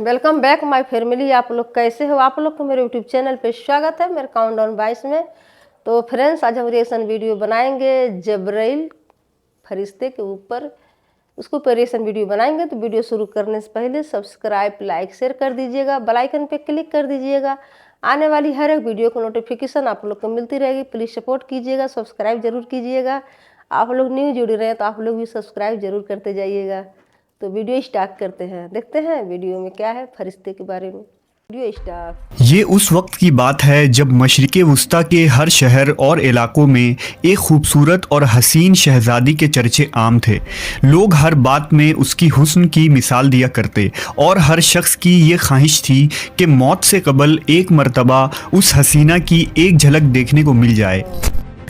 Welcome back my family. आप लोग कैसे हो? आप लोग को मेरे यूट्यूब चैनल पे स्वागत है मेरे काउंटडाउन 22 में। तो फ्रेंड्स, आज हम रिएक्शन वीडियो बनाएंगे जब्राइल फरिश्ते के ऊपर, उसको ऊपर रिएक्शन वीडियो बनाएंगे। तो वीडियो शुरू करने से पहले सब्सक्राइब, लाइक, शेयर कर दीजिएगा, बेल आइकन पे क्लिक कर दीजिएगा। आने वाली हर एक वीडियो को नोटिफिकेशन आप लोग को मिलती रहेगी। प्लीज़ सपोर्ट कीजिएगा, सब्सक्राइब जरूर कीजिएगा। आप लोग न्यू जुड़ रहे हैं तो आप लोग भी सब्सक्राइब जरूर करते जाइएगा। तो वीडियो स्टार्ट करते हैं, देखते हैं वीडियो में क्या है फरिश्ते के बारे में। Video start. ये उस वक्त की बात है जब मशरिक़े वुस्ता के हर शहर और इलाकों में एक खूबसूरत और हसीन शहज़ादी के चर्चे आम थे। लोग हर बात में उसकी हुस्न की मिसाल दिया करते और हर शख्स की ये ख्वाहिश थी कि मौत से कबल एक मर्तबा उस हसीना की एक झलक देखने को मिल जाए।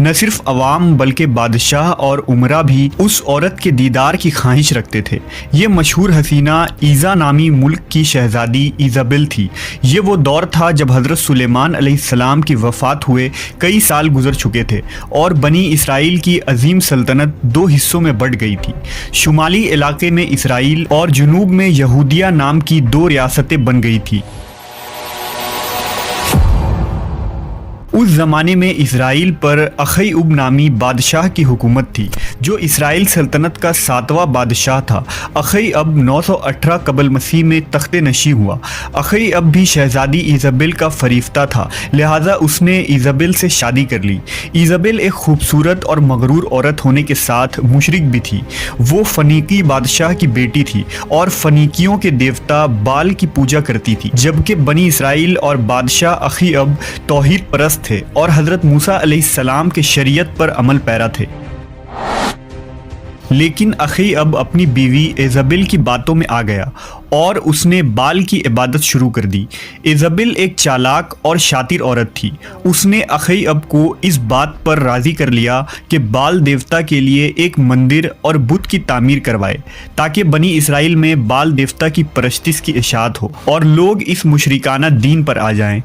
न सिर्फ अवाम बल्कि बादशाह और उमरा भी उस औरत के दीदार की ख्वाहिश रखते थे। ये मशहूर हसीना ईज़ा नामी मुल्क की शहज़ादी इज़ाबेल थी। ये वो दौर था जब हज़रत सुलेमान अलैहिस्सलाम की वफ़ात हुए कई साल गुजर चुके थे और बनी इसराइल की अजीम सल्तनत दो हिस्सों में बंट गई थी। शुमाली इलाके में इसराइल और जुनूब में यहूदिया नाम की दो रियासतें बन गई थी। उस ज़माने में इसराइल पर अख़ईउब नामी बादशाह की हुकूमत थी, जो इसराइल सल्तनत का 7वां बादशाह था। अख़ईउब 918 कबल मसीह में तख्ते नशी हुआ। अख़ईउब भी शहज़ादी इज़ाबेल का फरिश्ता था, लिहाजा उसने इज़ाबेल से शादी कर ली। इज़ाबेल एक खूबसूरत और मगरूर औरत होने के साथ मुशरिक भी थी। वो फ़नीकी बादशाह की बेटी थी और फ़नीकियों के देवता बाल की पूजा करती थी, जबकि बनी इसराइल और बादशाह अख़ईउब तौहीद परस्त थे और हज़रत मूसा अलैहिस्सलाम के शरीयत पर अमल पैरा थे। लेकिन अख़ईउब अपनी बीवी इज़ाबेल की बातों में आ गया और उसने बाल की इबादत शुरू कर दी। इज़ाबेल एक चालाक और शातिर औरत थी। उसने अख़ईउब को इस बात पर राज़ी कर लिया कि बाल देवता के लिए एक मंदिर और बुत की तामीर करवाए, ताकि बनी इसराइल में बाल देवता की परस्तिश की इशाअत हो और लोग इस मुशरिकाना दीन पर आ जाएं।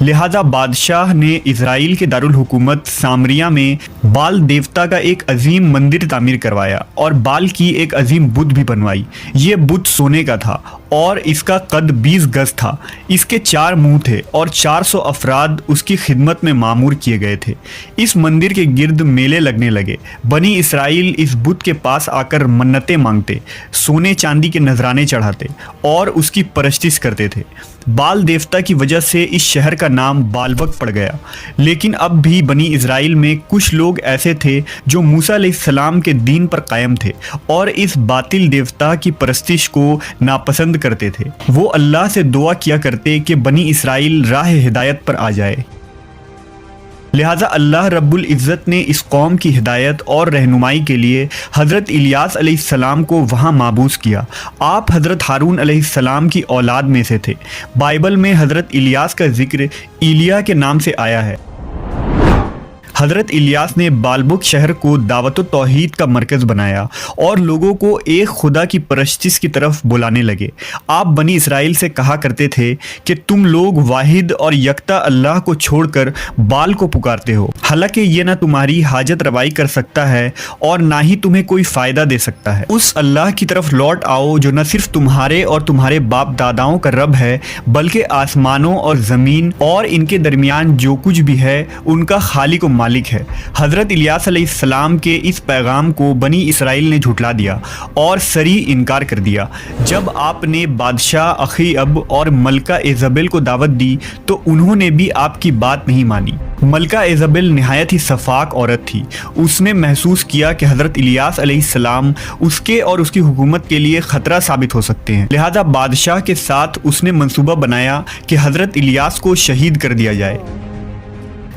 लिहाजा बादशाह ने इज़राइल के दारुल हुकूमत सामरिया में बाल देवता का एक अजीम मंदिर तामीर करवाया और बाल की एक अजीम बुत भी बनवाई। ये बुत सोने का था और इसका कद 20 गज था। इसके 4 मुंह थे और 400 अफराद उसकी खिदमत में मामूर किए गए थे। इस मंदिर के गिर्द मेले लगने लगे। बनी इसराइल इस बुत के पास आकर मन्नतें मांगते, सोने चांदी के नजराने चढ़ाते और उसकी परस्तिश करते थे। बाल देवता की वजह से इस शहर का नाम बालवक पड़ गया। लेकिन अब भी बनी इसराइल में कुछ लोग ऐसे थे जो मूसा अलैहिस्सलाम के दीन पर कायम थे और इस बातिल देवता की परस्तिश को नापसंद करते थे। वो अल्लाह से दुआ किया करते कि बनी इसराइल राह हिदायत पर आ जाए। लिहाजा अल्लाह रब्बुल इज़्ज़त ने इस कौम की हिदायत और रहनुमाई के लिए हज़रत इलियास अलैहिस्सलाम को वहाँ माबूस किया। आप हज़रत हारून अलैहिस्सलाम की औलाद में से थे। बाइबल में हज़रत इलियास का जिक्र इलिया के नाम से आया है। हज़रत इलियास ने बालबुक शहर को दावत तौहीद का मरकज़ बनाया और लोगों को एक खुदा की परस्तिश की तरफ बुलाने लगे। आप बनी इसराइल से कहा करते थे कि तुम लोग वाहिद और यकता अल्लाह को छोड़कर बाल को पुकारते हो, हालांकि ये ना तुम्हारी हाजत रवाई कर सकता है और ना ही तुम्हें कोई फ़ायदा दे सकता है। उस अल्लाह की तरफ लौट आओ जो न सिर्फ तुम्हारे और तुम्हारे बाप दादाओं का रब है, बल्कि आसमानों और ज़मीन और इनके दरमियान जो कुछ भी है उनका खालिक व मालिक है। हज़रत इलियास अलैहिस्सलाम के इस पैगाम को बनी इसराइल ने झुठला दिया और सरी इनकार कर दिया। जब आपने बादशाह अख़ईउब और मलका इज़ाबेल को दावत दी तो उन्होंने भी आपकी बात नहीं मानी। मलका इज़ाबेल निहायत ही सफाक औरत थी। उसने महसूस किया कि हज़रत इलियास अलैहिस्सलाम उसके और उसकी हुकूमत के लिए ख़तरा साबित हो सकते हैं। लिहाजा बादशाह के साथ उसने मंसूबा बनाया कि हज़रत इलियास को शहीद कर दिया जाए।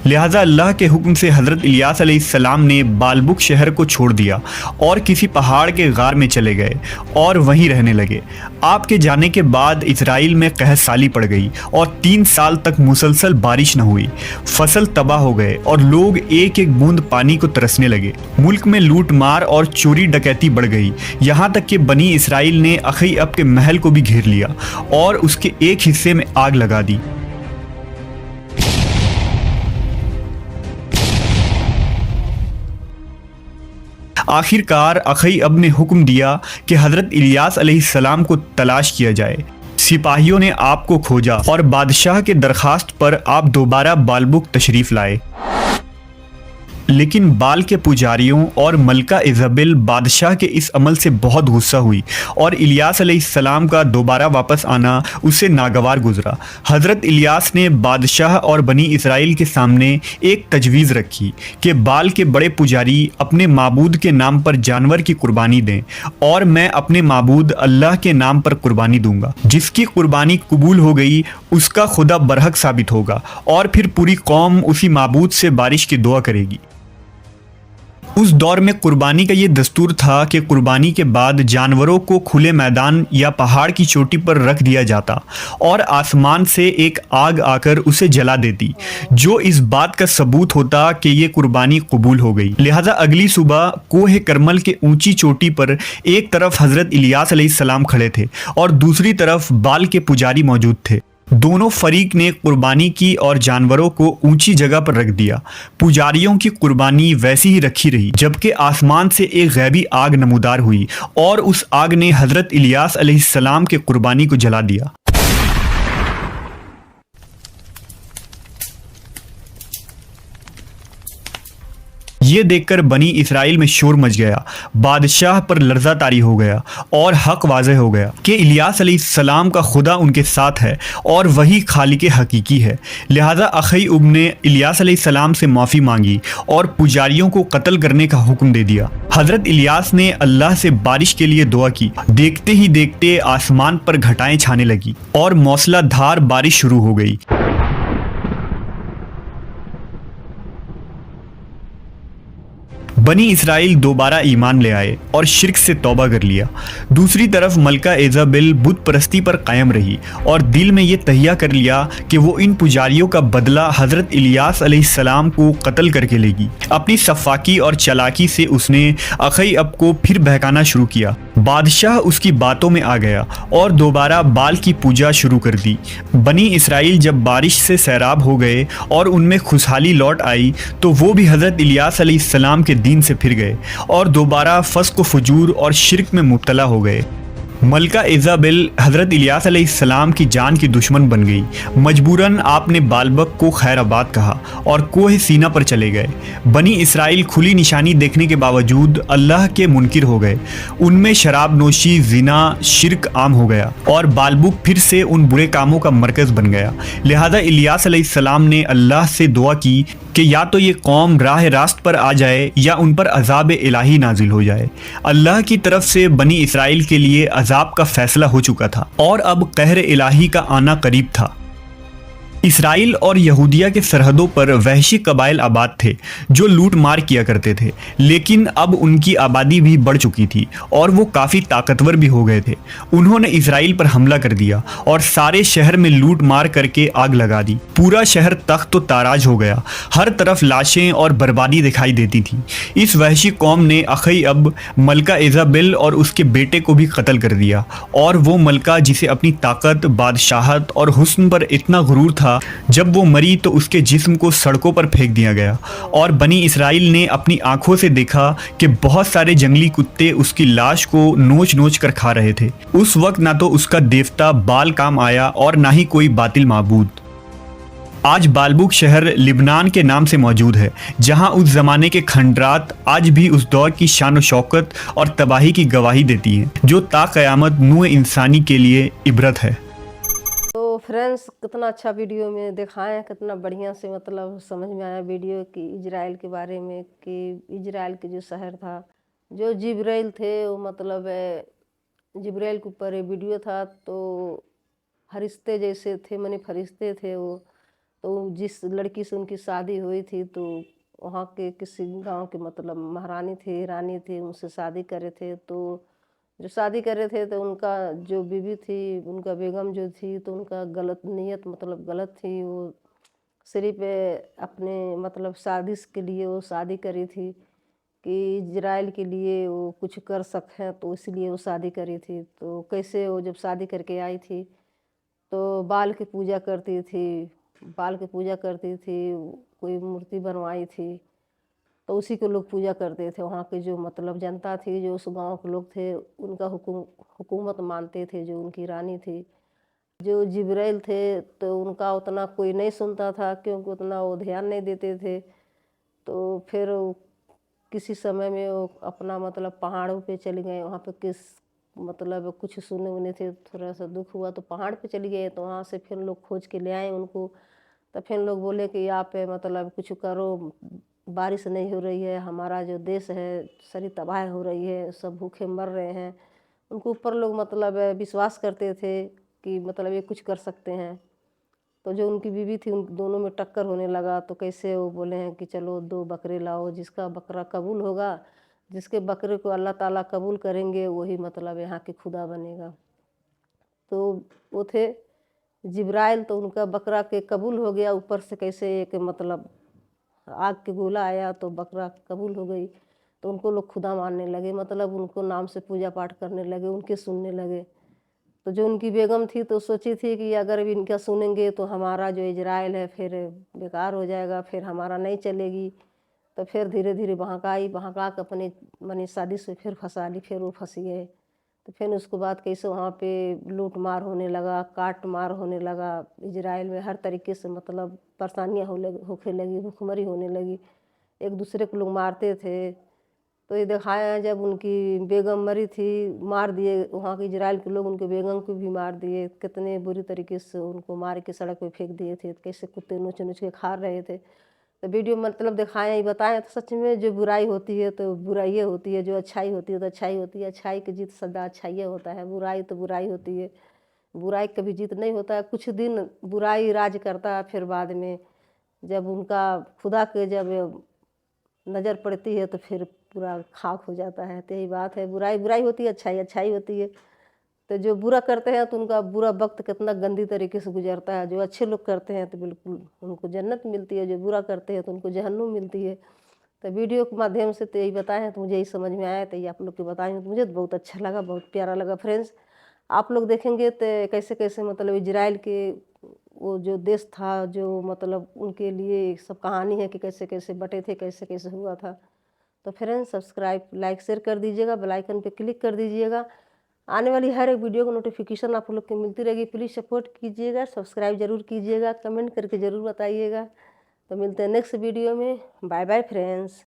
लिहाजा अल्लाह के हुक्म से हज़रत इलियास अलैहिस्सलाम ने बालबुक शहर को छोड़ दिया और किसी पहाड़ के गार में चले गए और वहीं रहने लगे। आपके जाने के बाद इसराइल में कहत साली पड़ गई और 3 साल तक मुसलसल बारिश न हुई। फसल तबाह हो गए और लोग एक एक बूंद पानी को तरसने लगे। मुल्क में लूट मार और चोरी डकैती बढ़ गई, यहाँ तक कि बनी इसराइल ने अख़ईउब के महल को भी घेर लिया और उसके एक हिस्से में आग लगा दी। आखिरकार अखई अब ने हुक्म दिया कि हज़रत इलियास अलैहिस्सलाम को तलाश किया जाए। सिपाहियों ने आपको खोजा और बादशाह के दरखास्त पर आप दोबारा बालबुक तशरीफ़ लाए। लेकिन बाल के पुजारियों और मलका इज़ाबेल बादशाह के इस अमल से बहुत गुस्सा हुई और इलियास अलैहिस्सलाम का दोबारा वापस आना उससे नागवार गुजरा। हज़रत इलियास ने बादशाह और बनी इसराइल के सामने एक तजवीज़ रखी कि बाल के बड़े पुजारी अपने माबूद के नाम पर जानवर की कुर्बानी दें और मैं अपने माबूद अल्लाह के नाम पर कुर्बानी दूंगा। जिसकी कुर्बानी कबूल हो गई उसका खुदा बरहक साबित होगा और फिर पूरी कौम उसी माबूद से बारिश की दुआ करेगी। उस दौर में कुर्बानी का ये दस्तूर था कि कुर्बानी के बाद जानवरों को खुले मैदान या पहाड़ की चोटी पर रख दिया जाता और आसमान से एक आग आकर उसे जला देती, जो इस बात का सबूत होता कि ये कुर्बानी कबूल हो गई। लिहाजा अगली सुबह कोह करमल के ऊंची चोटी पर एक तरफ हज़रत इलियास अलैहिस्सलाम खड़े थे और दूसरी तरफ बाल के पुजारी मौजूद थे। दोनों फरीक ने कुर्बानी की और जानवरों को ऊंची जगह पर रख दिया। पुजारियों की कुर्बानी वैसी ही रखी रही, जबकि आसमान से एक गैबी आग नमूदार हुई और उस आग ने हज़रत इलियास अलैहिस्सलाम के कुर्बानी को जला दिया। ये देखकर बनी इसराइल में शोर मच गया, बादशाह पर लर्जा तारी हो गया और हक वाज़ेह हो गया कि इलियास अलैहिस्सलाम का खुदा उनके साथ है और वही खालिक हकीकी है। लिहाजा अखईब ने इलियास अलैहिस्सलाम से माफ़ी मांगी और पुजारियों को कत्ल करने का हुक्म दे दिया। हज़रत इलियास ने अल्लाह से बारिश के लिए दुआ की। देखते ही देखते आसमान पर घटाएं छाने लगी और मौसलाधार बारिश शुरू हो गई। बनी इसराइल दोबारा ईमान ले आए और शिर्क से तौबा कर लिया। दूसरी तरफ मलका इज़ाबेल बुत परस्ती पर कायम रही और दिल में ये तहिया कर लिया कि वो इन पुजारियों का बदला हज़रत इलियास अलैहिस्सलाम को कत्ल करके लेगी। अपनी सफाकी और चालाकी से उसने अखईब को फिर बहकाना शुरू किया। बादशाह उसकी बातों में आ गया और दोबारा बाल की पूजा शुरू कर दी। बनी इसराइल जब बारिश से सैराब हो गए और उनमें खुशहाली लौट आई तो वो भी हज़रत इलियास अलैहिस्सलाम के दीन से फिर गए और दोबारा फस्क व फजूर और शिर्क में मुब्तला हो गए। मलका इज़ाबेल हज़रत इलियास अलैहिस्सलाम की जान की दुश्मन बन गई। मजबूरन आपने बालबक को खैराबाद कहा और कोह सीना पर चले गए। बनी इसराइल खुली निशानी देखने के बावजूद अल्लाह के मुनकिर हो गए। उनमें शराब नोशी, जिना, शिर्क आम हो गया और बालबुक फिर से उन बुरे कामों का मरकज़ बन गया। लिहाजा इलियास अलैहिस्सलाम ने अल्लाह से दुआ की कि या तो ये कौम राह रास्त पर आ जाए या उन पर अजाब इलाही नाजिल हो जाए। अल्लाह की तरफ से बनी इसराइल के लिए अजाब का फैसला हो चुका था और अब कहर इलाही का आना करीब था। इसराइल और यहूदिया के सरहदों पर वहशी कबाइल आबाद थे जो लूट मार किया करते थे, लेकिन अब उनकी आबादी भी बढ़ चुकी थी और वो काफ़ी ताकतवर भी हो गए थे। उन्होंने इसराइल पर हमला कर दिया और सारे शहर में लूट मार करके आग लगा दी। पूरा शहर तख्त व ताराज हो गया। हर तरफ लाशें और बर्बादी दिखाई देती थी। इस वहशी कौम ने अखईब मलका इज़ाबेल और उसके बेटे को भी कत्ल कर दिया और वो मलका जिसे अपनी ताकत, बादशाहत और हुस्न पर इतना गुरूर था, जब वो मरी तो उसके जिस्म को सड़कों पर फेंक दिया गया और बनी इसराइल ने अपनी आंखों से देखा कि बहुत सारे जंगली कुत्ते उसकी लाश को नोच नोच कर खा रहे थे। उस वक्त ना तो उसका देवता बाल काम आया और ना ही कोई बातिल माबूद। आज बालबुक शहर लिबनान के नाम से मौजूद है, जहां उस ज़माने के खंडरात आज भी उस दौर की शान व शौकत और तबाही की गवाही देती हैं, जो ता क़यामत नूह इंसानी के लिए इबरत है। तो फ्रेंड्स, कितना अच्छा वीडियो में दिखाएं, कितना बढ़िया से मतलब समझ में आया वीडियो कि इजराइल के बारे में, कि इजराइल के जो शहर था, जो जिब्राइल थे, वो मतलब जिब्राइल के ऊपर वीडियो था। तो फरिश्ते जैसे थे, माने फरिश्ते थे वो। तो जिस लड़की से उनकी शादी हुई थी तो वहाँ के किसी गांव के मतलब महारानी थी, रानी थी, उनसे शादी करे थे। तो जो शादी कर रहे थे तो उनका जो बीवी थी, उनका बेगम जो थी, तो उनका गलत नीयत मतलब गलत थी। वो सिर्फ अपने मतलब साजिश के लिए वो शादी करी थी कि इजराइल के लिए वो कुछ कर सकें, तो इसलिए वो शादी करी थी। तो कैसे वो जब शादी करके आई थी तो बाल की पूजा करती थी, बाल की पूजा करती थी, कोई मूर्ति बनवाई थी। तो उसी को लोग पूजा करते थे। वहाँ के जो मतलब जनता थी, जो उस गांव के लोग थे, उनका हुकूमत मानते थे, जो उनकी रानी थी। जो जिब्राइल थे तो उनका उतना कोई नहीं सुनता था, क्योंकि उतना वो ध्यान नहीं देते थे। तो फिर किसी समय में वो अपना मतलब पहाड़ों पे चले गए। वहाँ पे किस मतलब कुछ सुने उन्हें थे, थोड़ा सा दुख हुआ तो पहाड़ पे चले गए। तो वहाँ से फिर लोग खोज के ले आए उनको। तो फिर लोग बोले कि यहाँ पे मतलब कुछ करो, बारिश नहीं हो रही है, हमारा जो देश है सारी तबाह हो रही है, सब भूखे मर रहे हैं। उनके ऊपर लोग मतलब विश्वास करते थे कि मतलब ये कुछ कर सकते हैं। तो जो उनकी बीवी थी, उन दोनों में टक्कर होने लगा। तो कैसे वो बोले हैं कि चलो 2 बकरे लाओ, जिसका बकरा कबूल होगा, जिसके बकरे को अल्लाह ताला कबूल करेंगे, वही मतलब यहाँ के खुदा बनेगा। तो वो थे जिब्राइल। तो उनका बकरा के कबूल हो गया। ऊपर से कैसे एक मतलब आग के गोला आया तो बकरा कबूल हो गई। तो उनको लोग खुदा मानने लगे, मतलब उनको नाम से पूजा पाठ करने लगे, उनके सुनने लगे। तो जो उनकी बेगम थी तो सोची थी कि अगर इनका सुनेंगे तो हमारा जो इजराइल है फिर बेकार हो जाएगा, फिर हमारा नहीं चलेगी। तो फिर धीरे धीरे बहकाई, बहका के अपने मनी शादी से फिर फंसा ली। फिर वो फंस गए। तो फिर उसके बाद कैसे वहाँ पे लूट मार होने लगा, काट मार होने लगा। इजराइल में हर तरीके से मतलब परेशानियाँ होने लगी, भुखमरी होने लगी, एक दूसरे को लोग मारते थे। तो ये दिखाया जब उनकी बेगम मरी थी, मार दिए वहाँ के इजराइल के लोग, उनके बेगम को भी मार दिए। कितने बुरी तरीके से उनको मार के सड़क पे फेंक दिए थे, कैसे कुत्ते नोच नोच के खा रहे थे। तो वीडियो मतलब दिखाया ही बताया। तो सच में जो बुराई होती है तो बुराई होती है, जो अच्छाई होती है तो अच्छाई होती है। अच्छाई की जीत सदा अच्छाई होता है, बुराई तो बुराई होती है, बुराई कभी जीत नहीं होता है। कुछ दिन बुराई राज करता है, फिर बाद में जब उनका खुदा के जब नज़र पड़ती है तो फिर पूरा खाक हो जाता है। तो यही बात है, बुराई बुराई होती है, अच्छाई अच्छाई होती है। तो जो बुरा करते हैं तो उनका बुरा वक्त कितना गंदी तरीके से गुजरता है। जो अच्छे लोग करते हैं तो बिल्कुल उनको जन्नत मिलती है, जो बुरा करते हैं तो उनको जहन्नुम मिलती है। तो वीडियो के माध्यम से तो यही बताए हैं, तो मुझे यही समझ में आया, तो ये आप लोग के बताए हैं। तो मुझे तो बहुत अच्छा लगा, बहुत प्यारा लगा। फ्रेंड्स, आप लोग देखेंगे तो कैसे कैसे मतलब इजराइल के वो जो देश था, जो मतलब उनके लिए सब कहानी है कि कैसे कैसे बटे थे, कैसे कैसे हुआ था। तो फ्रेंड्स, सब्सक्राइब लाइक शेयर कर दीजिएगा, बेल आइकन पे क्लिक कर दीजिएगा। आने वाली हर एक वीडियो को नोटिफिकेशन आप लोग को मिलती रहेगी। प्लीज़ सपोर्ट कीजिएगा, सब्सक्राइब जरूर कीजिएगा, कमेंट करके ज़रूर बताइएगा। तो मिलते हैं नेक्स्ट वीडियो में। Bye bye friends.